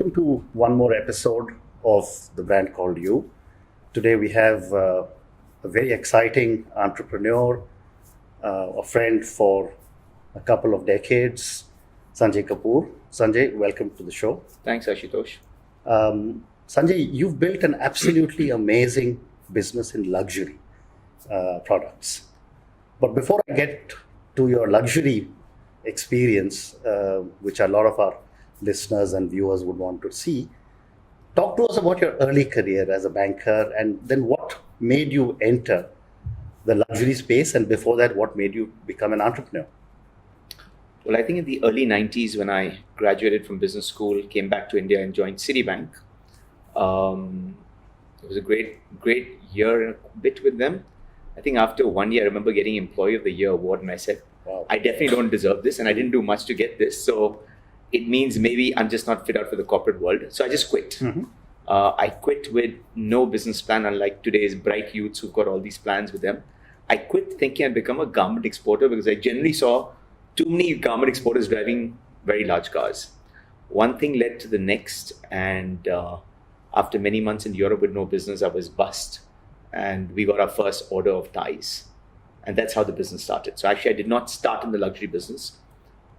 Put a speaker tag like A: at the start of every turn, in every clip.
A: welcome to one more episode of The Brand Called You. Today we have a very exciting entrepreneur, a friend for a couple of decades, Sanjay Kapoor. Sanjay, welcome to the show.
B: Thanks, Ashutosh.
A: Sanjay, you've built an absolutely amazing business in luxury products. But before I get to your luxury experience, which a lot of our listeners and viewers would want to see, talk to us about your early career as a banker, and then what made you enter the luxury space, and before that, what made you become an entrepreneur?
B: Well, I think in the early 90s, when I graduated from business school, came back to India and joined Citi Bank. It was a great year and a bit with them. I think after 1 year, I remember getting Employee of the Year award, and I said, wow, I definitely don't deserve this, and I didn't do much to get this. So it means maybe I'm just not fit out for the corporate world. So I just quit.
A: Mm-hmm.
B: I quit with no business plan, unlike today's bright youths who've got all these plans with them. I quit thinking I'd become a garment exporter because I generally saw too many garment exporters driving very large cars. One thing led to the next, and after many months in Europe with no business, I was bust. And we got our first order of ties. And that's how the business started. So actually, I did not start in the luxury business,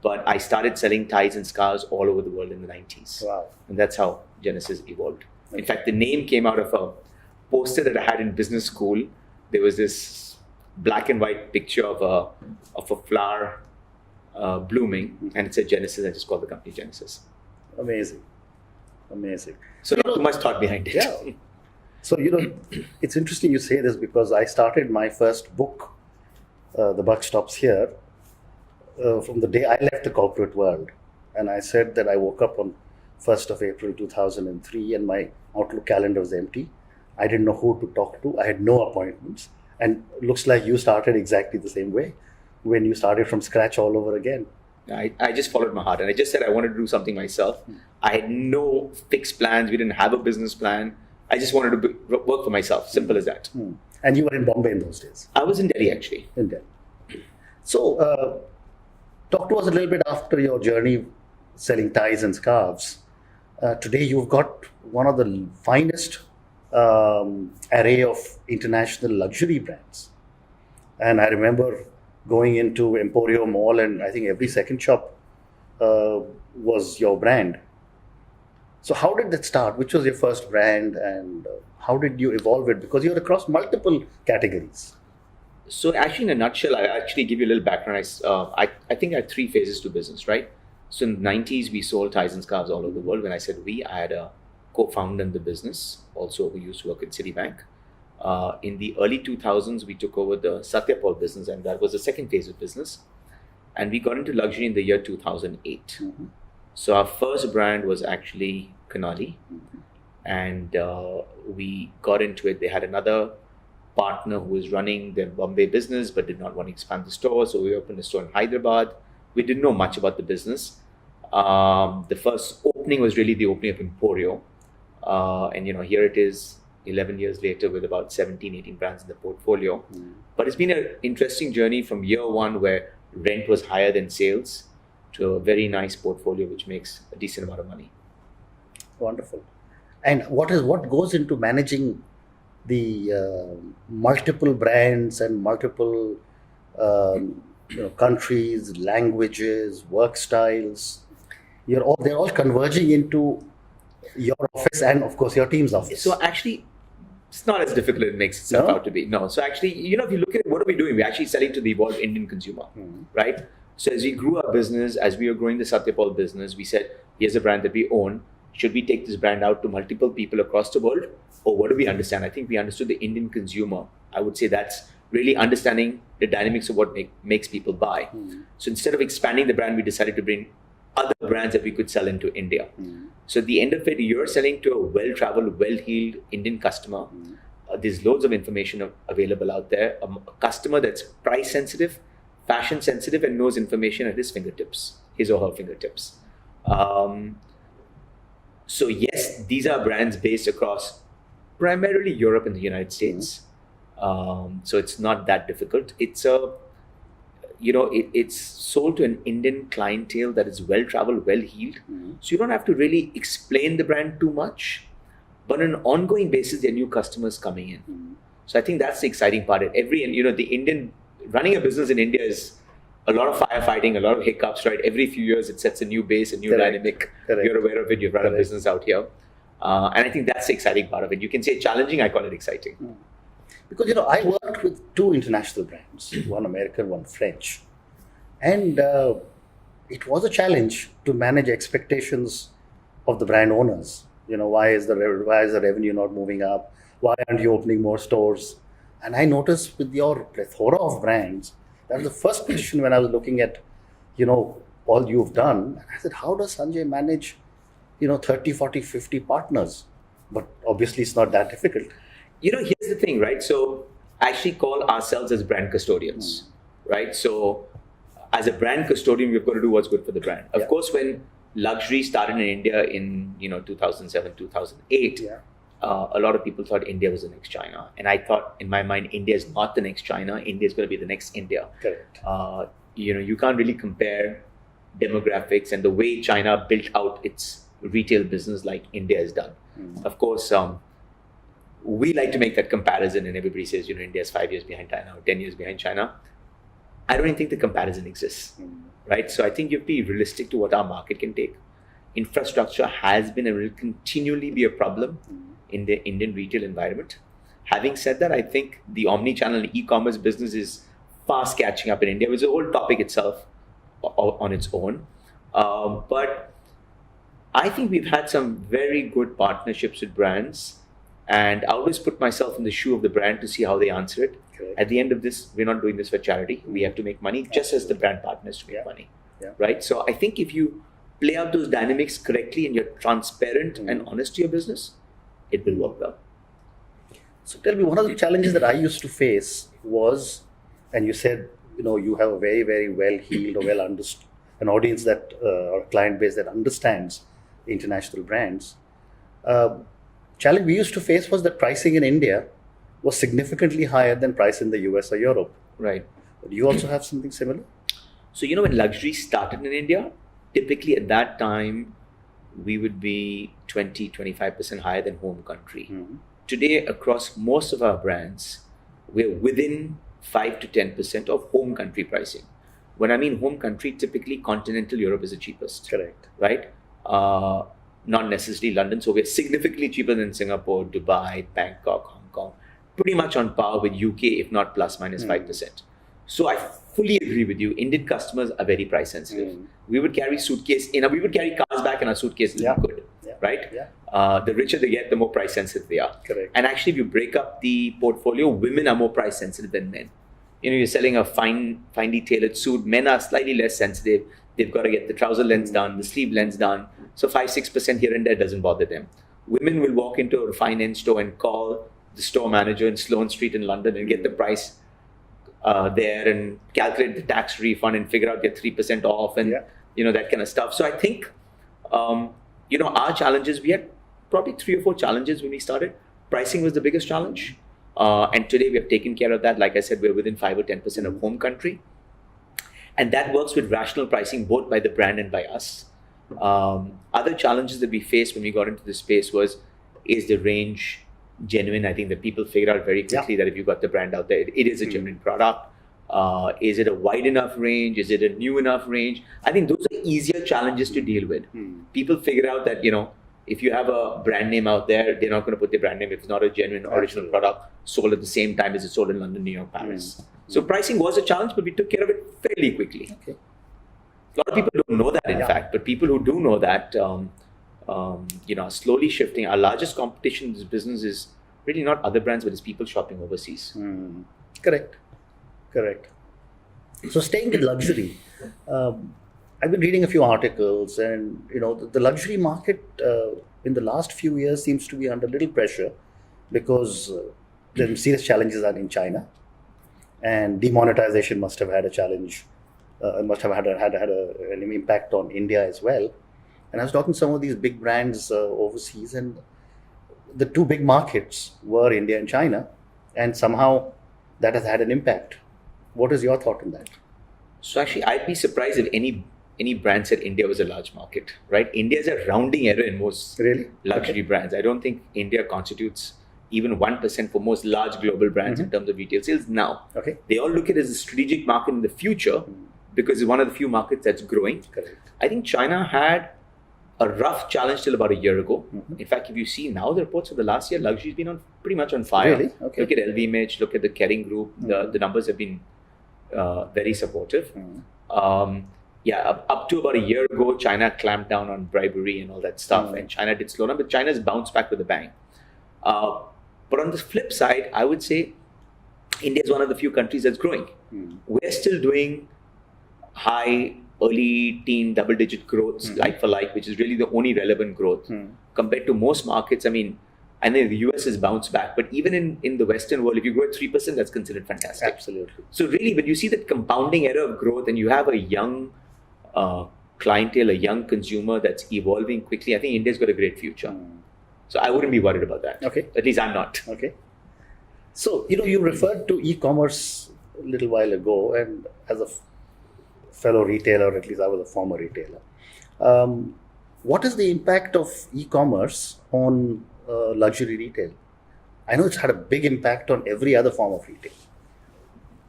B: but I started selling ties and scarves all over the world in the 90s.
A: Wow.
B: And that's how Genesis evolved. In fact, the name came out of a poster that I had in business school. There was this black and white picture of a flower blooming, and it said Genesis. I just called the company Genesis.
A: Amazing.
B: So not too much thought behind it.
A: Yeah. So, it's interesting you say this because I started my first book, The Buck Stops Here, from the day I left the corporate world. And I said that I woke up on 1st of April 2003 and my Outlook calendar was empty. I didn't know who to talk to. I had no appointments. And it looks like you started exactly the same way when you started from scratch all over again.
B: I just followed my heart, and I just said I wanted to do something myself. I had no fixed plans. We didn't have a business plan. I just wanted to work for myself. Simple as that.
A: And you were in Bombay in those days?
B: I was in Delhi, actually.
A: In Delhi. So, talk to us a little bit after your journey selling ties and scarves. Today, you've got one of the finest array of international luxury brands. And I remember going into Emporio Mall, and I think every second shop was your brand. So how did that start? Which was your first brand, and how did you evolve it? Because you're across multiple categories.
B: So actually, in a nutshell, I actually give you a little background. I think I had 3 phases to business, right? So in the 90s, we sold ties and scarves all over the world. When I said we, I had a co-founder in the business, also who used to work at Citi Bank. In the early 2000s, we took over the Satya Paul business, and that was the second phase of business. And we got into luxury in the year 2008.
A: Mm-hmm.
B: So our first brand was actually Kanali, and we got into it. They had another partner who was running their Bombay business but did not want to expand the store. So we opened a store in Hyderabad. We didn't know much about the business. The first opening was really the opening of Emporio. And here it is 11 years later with about 17, 18 brands in the portfolio. But it's been an interesting journey from year one where rent was higher than sales to a very nice portfolio which makes a decent amount of money.
A: Wonderful. And what goes into managing the multiple brands and multiple countries, languages, work styles? They're all converging into your office and, of course, your team's office.
B: So actually, it's not as difficult as it makes itself out to be. No. So actually, if you look at it, what are we doing? We're actually selling to the evolved Indian consumer, right? So as we grew our business, as we were growing the Satya Paul business, we said, here's a brand that we own. Should we take this brand out to multiple people across the world? Or what do we understand? I think we understood the Indian consumer. I would say that's really understanding the dynamics of what makes people buy. So instead of expanding the brand, we decided to bring other brands that we could sell into India. So at the end of it, you're selling to a well-traveled, well-heeled Indian customer. There's loads of information available out there. A customer that's price-sensitive, fashion-sensitive, and knows information at his or her fingertips. So yes, these are brands based across primarily Europe and the United States. So it's not that difficult. it's sold to an Indian clientele that is well-traveled, well-heeled. So you don't have to really explain the brand too much. But on an ongoing basis, there are new customers coming in. So I think that's the exciting part. Running a business in India is a lot of firefighting, a lot of hiccups, right? Every few years, it sets a new base, a new dynamic. You're aware of it. You've run a business out here. And I think that's the exciting part of it. You can say challenging, I call it exciting.
A: Because, I worked with two international brands, one American, one French. And it was a challenge to manage expectations of the brand owners. Why is the revenue not moving up? Why aren't you opening more stores? And I noticed with your plethora of brands, that was the first question when I was looking at, all you've done. I said, how does Sanjay manage, 30, 40, 50 partners? But obviously it's not that difficult.
B: Here's the thing, right? So I actually call ourselves as brand custodians, right? So as a brand custodian, we've got to do what's good for the brand. Of course, when luxury started in India in 2007, 2008, a lot of people thought India was the next China. And I thought in my mind, India is not the next China. India is going to be the next India.
A: Correct.
B: You can't really compare demographics and the way China built out its retail business like India has done. Of course, we like to make that comparison, and everybody says, India is 5 years behind China or 10 years behind China. I don't even think the comparison exists, right? So I think you have to be realistic to what our market can take. Infrastructure has been and will continually be a problem in the Indian retail environment. Having said that, I think the omni-channel and e-commerce business is fast catching up in India, which is a whole topic itself on its own. But I think we've had some very good partnerships with brands. And I always put myself in the shoe of the brand to see how they answer it. Correct. At the end of this, we're not doing this for charity. We have to make money just as the brand partners to make money, right? So I think if you play out those dynamics correctly and you're transparent and honest to your business, it will work well.
A: So tell me, one of the challenges that I used to face was, and you said, you have a very, very well-heeled or well-understood, an audience that, or a client base that understands international brands. Challenge we used to face was that pricing in India was significantly higher than price in the US or Europe.
B: Right.
A: Do you also have something similar?
B: So, when luxury started in India, typically at that time, we would be 20-25% higher than home country. Today, across most of our brands, we're within 5 to 10% of home country pricing. When I mean home country, typically continental Europe is the cheapest.
A: Correct.
B: Right? Not necessarily London. So we're significantly cheaper than Singapore, Dubai, Bangkok, Hong Kong. Pretty much on par with UK, if not plus minus 5%. So I fully agree with you. Indian customers are very price sensitive. We would carry we would carry cars back in our suitcases if we could, right? The richer they get, the more price sensitive they are.
A: Correct.
B: And actually, if you break up the portfolio, women are more price sensitive than men. You're selling a finely tailored suit. Men are slightly less sensitive. They've got to get the trouser lengths done, the sleeve lengths done. So 5-6% here and there doesn't bother them. Women will walk into a fine end store and call the store manager in Sloane Street in London and get the price there and calculate the tax refund and figure out their 3% off and that kind of stuff. So I think our challenges, we had probably 3 or 4 challenges when we started. Pricing was the biggest challenge. And today we have taken care of that. Like I said, we're within 5 or 10% of home country. And that works with rational pricing, both by the brand and by us. Other challenges that we faced when we got into this space is the range genuine? I think that people figured out very quickly that if you got the brand out there, it is a genuine product. Is it a wide enough range? Is it a new enough range? I think those are easier challenges to deal with. People figure out that, if you have a brand name out there, they're not going to put their brand name if it's not a genuine original product sold at the same time as it's sold in London, New York, Paris. So pricing was a challenge, but we took care of it fairly quickly.
A: Okay.
B: A lot of people don't know that, in fact, but people who do know that, are slowly shifting. Our largest competition in this business is really not other brands, but it's people shopping overseas.
A: Correct. So staying with luxury, I've been reading a few articles, and the luxury market in the last few years seems to be under little pressure because the serious challenges are in China, and demonetization must have had a challenge, must have had an impact on India as well. And I was talking to some of these big brands overseas, and the 2 big markets were India and China, and somehow that has had an impact. What is your thought on that?
B: So actually, I'd be surprised if any brand said India was a large market, right? India is a rounding error in most
A: Really?
B: luxury brands. I don't think India constitutes even 1% for most large global brands in terms of retail sales now.
A: Okay.
B: They all look at it as a strategic market in the future because it's one of the few markets that's growing.
A: Correct.
B: I think China had a rough challenge till about a year ago. In fact, if you see now the reports of the last year, luxury's been pretty much on fire.
A: Really? Okay.
B: Look at LVMH, look at the Kering Group. The numbers have been very supportive. Up to about a year ago, China clamped down on bribery and all that stuff, and China did slow down, but China's bounced back with a bang. But on the flip side, I would say India is one of the few countries that's growing. We're still doing high, early teen, double-digit growth, like for like, which is really the only relevant growth compared to most markets. I mean, I know the US has bounced back, but even in the Western world, if you grow at 3%, that's considered fantastic.
A: Absolutely.
B: So really, when you see that compounding error of growth and you have a young clientele, a young consumer that's evolving quickly, I think India's got a great future. So I wouldn't be worried about that.
A: Okay.
B: At least I'm not.
A: Okay. So, you referred to e-commerce a little while ago, and as a fellow retailer, at least I was a former retailer. What is the impact of e-commerce on luxury retail? I know it's had a big impact on every other form of retail.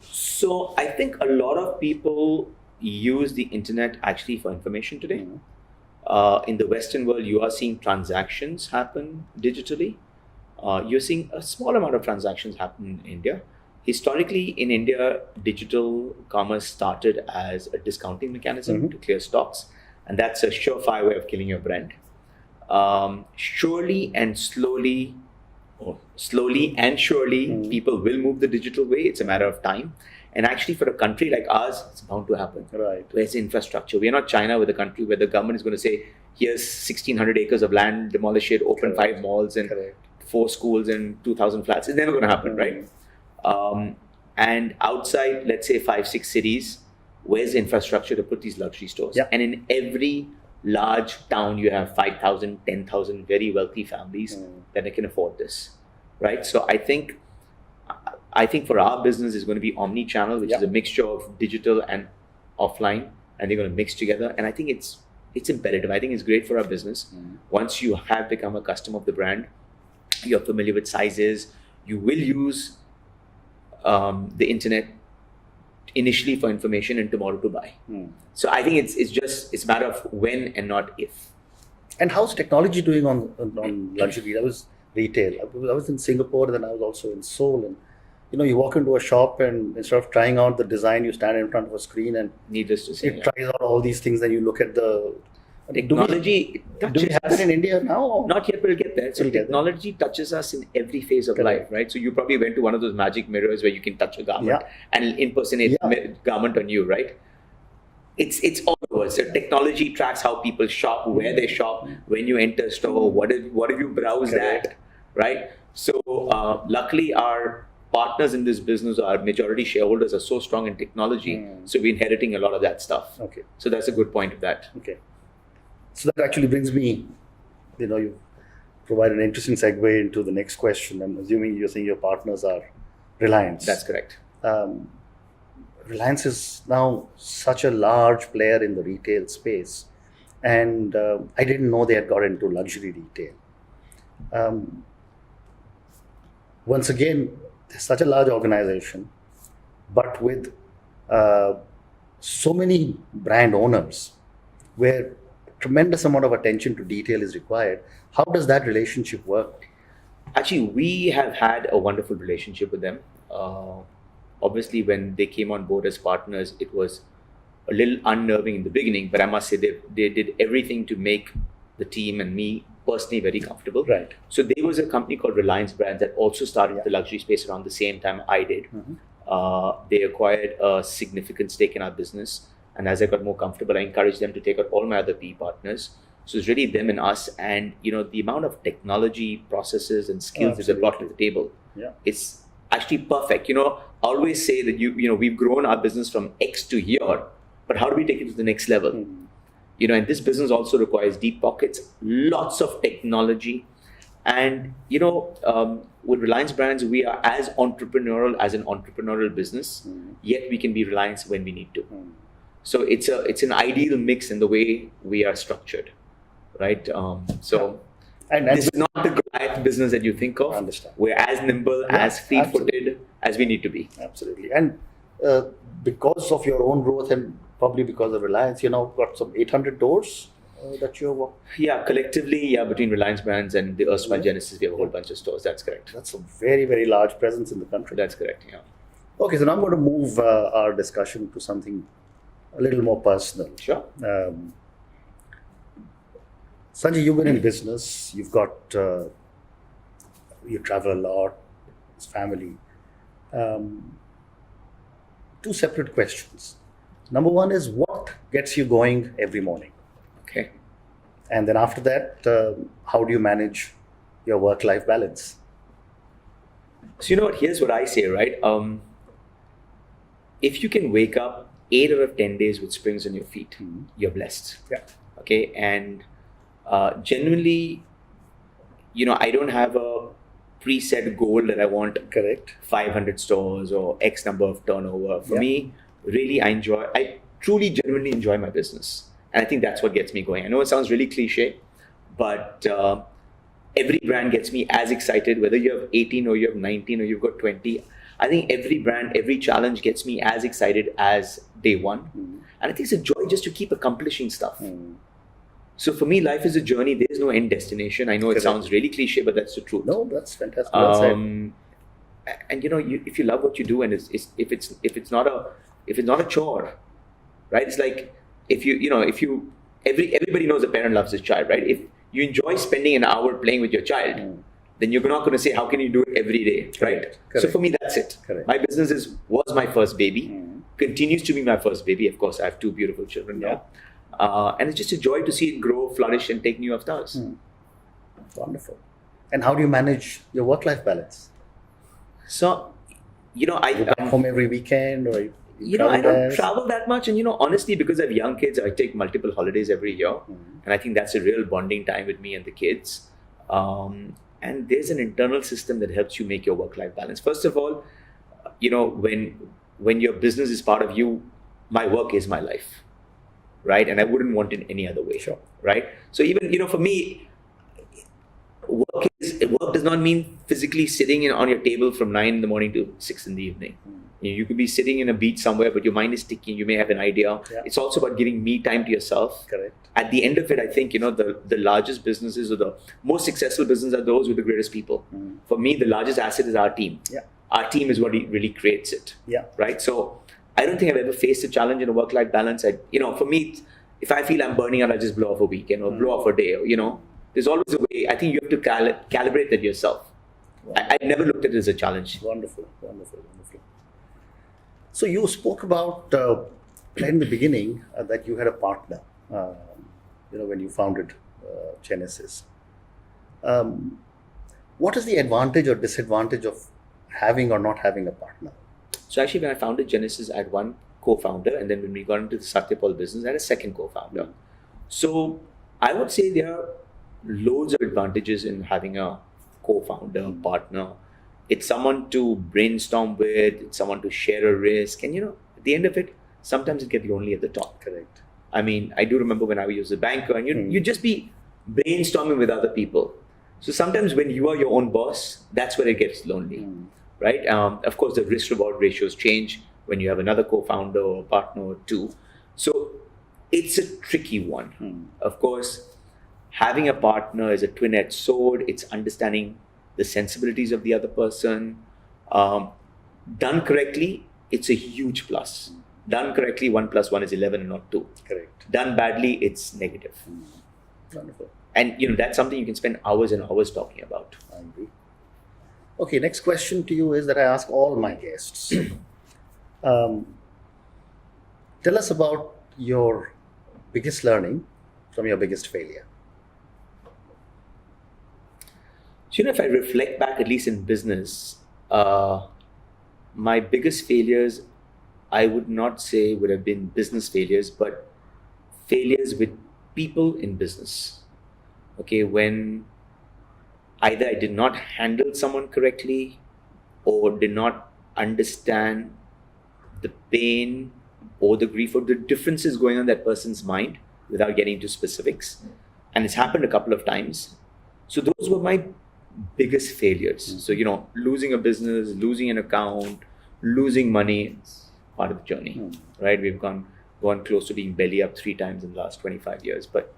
B: So I think a lot of people use the internet actually for information today. In the Western world, you are seeing transactions happen digitally. You're seeing a small amount of transactions happen in India. Historically, in India, digital commerce started as a discounting mechanism to clear stocks, and that's a surefire way of killing your brand. Slowly and surely, people will move the digital way. It's a matter of time. And actually, for a country like ours, it's bound to happen.
A: Right.
B: Where's the infrastructure? We're not China, with a country where the government is going to say, here's 1,600 acres of land, demolish it, open 5 malls and 4 schools and 2,000 flats. It's never going to happen, right? And outside, let's say 5-6 cities, where's the infrastructure to put these luxury stores?
A: Yeah.
B: And in every large town, you have 5,000, 10,000 very wealthy families that can afford this, right? So I think for our business, it's going to be omni-channel, which is a mixture of digital and offline, and they're going to mix together. And I think it's imperative. I think it's great for our business. Once you have become a customer of the brand, you're familiar with sizes, you will use the internet initially for information and tomorrow to buy. So I think it's a matter of when and not if.
A: And how's technology doing on luxury? I was retail. I was in Singapore, then I was also in Seoul, and you walk into a shop and instead of trying out the design, you stand in front of a screen and
B: needless to say,
A: it tries out all these things. Then you look at the
B: technology.
A: Do we have it in India now? Or?
B: Not yet, but we'll get there. So technology touches us in every phase of life, right? So you probably went to one of those magic mirrors where you can touch a garment and impersonate the garment on you, right? It's all over. So technology tracks how people shop, where they shop, when you enter a store, what have you browsed at, right? So luckily our partners in this business, our majority shareholders, are so strong in technology, so we're inheriting a lot of that stuff.
A: Okay.
B: So that's a good point of that.
A: Okay. So that actually brings me, you provide an interesting segue into the next question. I'm assuming you're saying your partners are Reliance.
B: That's correct.
A: Reliance is now such a large player in the retail space, and I didn't know they had got into luxury retail. Once again, they're such a large organization, but with so many brand owners, where tremendous amount of attention to detail is required. How does that relationship work?
B: Actually, we have had a wonderful relationship with them. Obviously, when they came on board as partners, it was a little unnerving in the beginning, but I must say they did everything to make the team and me personally very comfortable.
A: Right.
B: So there was a company called Reliance Brands that also started the luxury space around the same time I did. They acquired a significant stake in our business. And as I got more comfortable, I encouraged them to take out all my other PE partners. So it's really them and us. And, the amount of technology, processes and skills that they brought to the table, it's actually perfect. I always say that, we've grown our business from X to here, but how do we take it to the next level? And this business also requires deep pockets, lots of technology. And, with Reliance Brands, we are as entrepreneurial as an entrepreneurial business, yet we can be Reliance when we need to. So it's an ideal mix in the way we are structured, right?
A: And
B: this is not the Goliath business that you think of.
A: I understand.
B: We're as nimble, as fleet-footed as we need to be.
A: Absolutely. And because of your own growth and probably because of Reliance, you now got some 800 doors that you're working.
B: Yeah, collectively, between Reliance Brands and the erstwhile Genesis, we have a whole bunch of stores. That's correct.
A: That's a very, very large presence in the country.
B: That's correct, yeah.
A: Okay, so now I'm going to move our discussion to something a little more personal.
B: Sure.
A: Sanjay, you've been in business, you've got, you travel a lot, it's family. Two separate questions. Number one is, what gets you going every morning?
B: Okay.
A: And then after that, how do you manage your work-life balance?
B: So you know what, here's what I say, right? If you can wake up 8 out of 10 days with springs on your feet, you're blessed.
A: Yeah.
B: Okay, and genuinely, you know, I don't have a preset goal that I want 500 stores or X number of turnover. For me, really, I truly, genuinely enjoy my business. And I think that's what gets me going. I know it sounds really cliche, but every brand gets me as excited, whether you have 18 or you have 19 or you've got 20. I think every brand, every challenge gets me as excited as day one. And I think it's a joy just to keep accomplishing stuff. So for me, life is a journey. There is no end destination. I know it sounds really cliche, but that's the truth.
A: No, that's fantastic. Well said.
B: And you know, if you love what you do, and if it's not a chore, right? It's like everybody knows a parent loves his child, right? If you enjoy spending an hour playing with your child, then you're not going to say, how can you do it every day, right? So for me, that's it. My business was my first baby, continues to be my first baby. Of course, I have 2 beautiful children now. And it's just a joy to see it grow, flourish, and take new avatars.
A: Wonderful. And how do you manage your work-life balance?
B: So, you know,
A: you back home every weekend, or
B: I don't travel that much. And, you know, honestly, because I have young kids, I take multiple holidays every year. And I think that's a real bonding time with me and the kids. And there's an internal system that helps you make your work-life balance. First of all, you know, when your business is part of you, my work is my life, right? And I wouldn't want it any other way, right? So even, you know, for me, work does not mean physically sitting on your table from 9 in the morning to 6 in the evening. You could be sitting in a beach somewhere, but your mind is ticking. You may have an idea. It's also about giving me time to yourself. At the end of it, I think, you know, the largest businesses or the most successful businesses are those with the greatest people. For me, the largest asset is our team. Our team is what really creates it. Right? So I don't think I've ever faced a challenge in a work-life balance. For me, if I feel I'm burning out, I just blow off a weekend or blow off a day. Or, you know, there's always a way. I think you have to calibrate that yourself. I never looked at it as a challenge.
A: Wonderful. So you spoke about in the beginning that you had a partner. When you founded Genesis. What is the advantage or disadvantage of having or not having a partner?
B: So actually, when I founded Genesis, I had one co-founder, and then when we got into the Satya Paul business, I had a second co-founder. So I would say there are loads of advantages in having a co-founder, partner. It's someone to brainstorm with, it's someone to share a risk. And, you know, at the end of it, sometimes it gets lonely at the top. I mean, I do remember when I was a banker, and you'd just be brainstorming with other people. So sometimes when you are your own boss, that's where it gets lonely, right? Of course, the risk-reward ratios change when you have another co-founder or partner or two. So it's a tricky one. Of course, having a partner is a twin-edged sword. It's understanding the sensibilities of the other person. Done correctly, it's a huge plus. Done correctly, 1 + 1 is 11 and not 2. Done badly, it's negative.
A: Wonderful.
B: And, you know, that's something you can spend hours and hours talking about.
A: I agree. Okay, next question to you is that I ask all my guests. Tell us about your biggest learning from your biggest failure.
B: So, you know, if I reflect back, at least in business, my biggest failures, I would not say would have been business failures, but failures with people in business. Okay, when either I did not handle someone correctly or did not understand the pain or the grief or the differences going on in that person's mind without getting into specifics. And it's happened a couple of times. So those were my biggest failures. So, losing a business, losing an account, losing money, it's part of the journey, right? We've gone close to being belly up 3 times in the last 25 years. But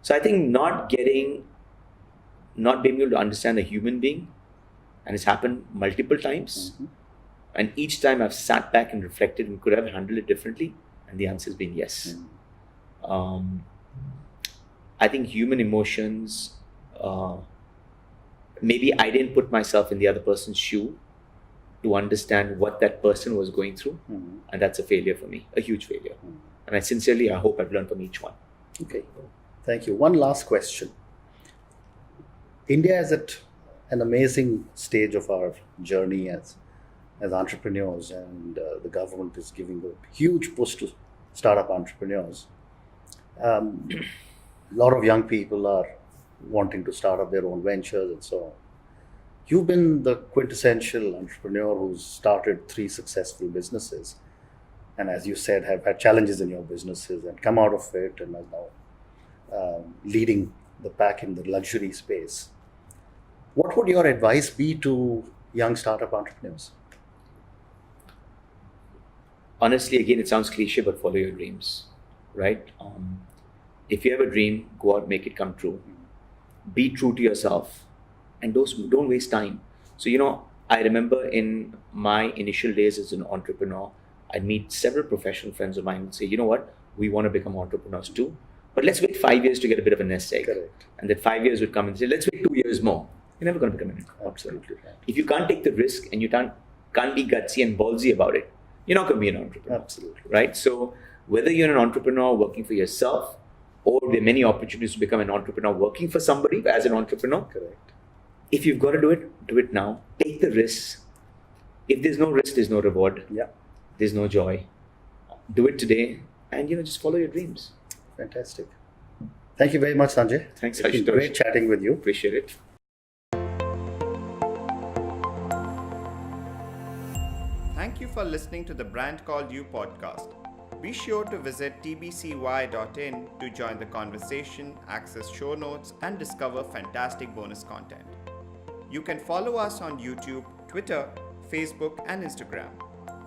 B: so I think not being able to understand a human being, and it's happened multiple times. And each time I've sat back and reflected and could have handled it differently. And the answer has been yes. I think human emotions, maybe I didn't put myself in the other person's shoe to understand what that person was going through. And that's a failure for me, a huge failure. And I hope I've learned from each one.
A: Okay, thank you. One last question. India is at an amazing stage of our journey as entrepreneurs, and the government is giving a huge push to startup entrepreneurs. A lot of young people are wanting to start up their own ventures and so on. You've been the quintessential entrepreneur who's started 3 successful businesses, and as you said, have had challenges in your businesses and come out of it, and are now leading the pack in the luxury space. What would your advice be to young startup entrepreneurs?
B: Honestly, again, it sounds cliche, but follow your dreams, right? If you have a dream, go out, make it come true. Be true to yourself, and don't waste time. So, I remember in my initial days as an entrepreneur, I'd meet several professional friends of mine and say, you know what, we want to become entrepreneurs too, but let's wait 5 years to get a bit of a nest egg.
A: Correct.
B: And that 5 years would come and say, let's wait 2 years more. You're never going to become an entrepreneur.
A: Absolutely right.
B: If you can't take the risk and you can't be gutsy and ballsy about it, you're not going to be an entrepreneur.
A: Absolutely.
B: Right? So whether you're an entrepreneur working for yourself, or there are many opportunities to become an entrepreneur working for somebody as an entrepreneur.
A: Correct.
B: If you've got to do it now. Take the risks. If there's no risk, there's no reward.
A: Yeah.
B: There's no joy. Do it today, and just follow your dreams.
A: Fantastic. Thank you very much, Sanjay.
B: Thanks,
A: It's been
B: Ashutosh.
A: great chatting with you.
B: Appreciate it.
C: Thank you for listening to the Brand Called You podcast. Be sure to visit tbcy.in to join the conversation, access show notes, and discover fantastic bonus content. You can follow us on YouTube, Twitter, Facebook, and Instagram.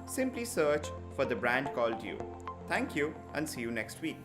C: Simply search for The Brand Called You. Thank you, and see you next week.